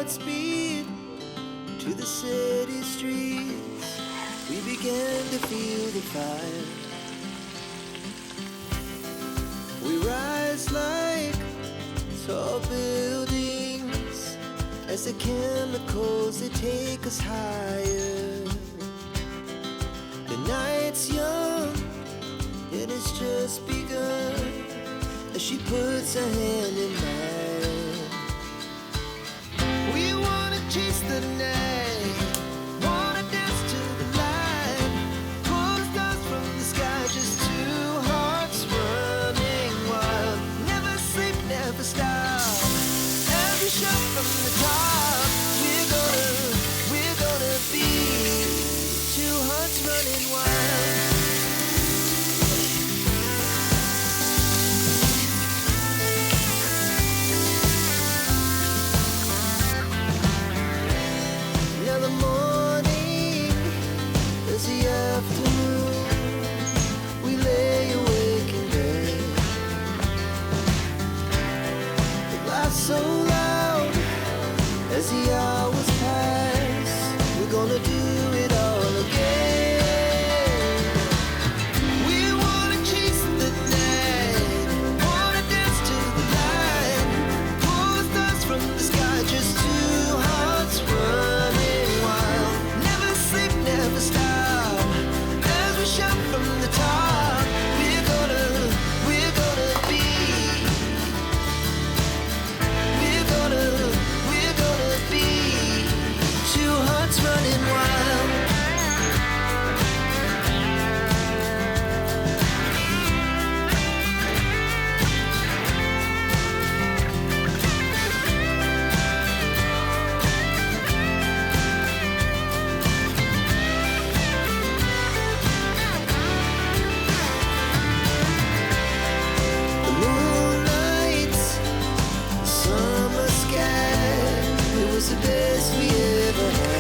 hearts beat to the city streets. We began to feel the fire. We rise like tall buildings as the chemicals, they take us higher. The night's young, it has just begun as she puts her hand in mine. We wanna chase the night, wanna dance to the light, pull the stars from the sky, just two hearts running wild. Never sleep, never stop, every shot from the top. We're gonna be two hearts running wild. Now the morning is the afternoon. We lay awake in bed. It laughs so loud as the hours pass. We're gonna do it all again. We wanna chase the night, wanna dance to the light, pull the stars from the sky, just two hearts running wild. Never sleep, never stop, as we shout from the top. We're gonna be, we're gonna be two hearts running wild. The moonlight, the summer sky, it was the best we ever had.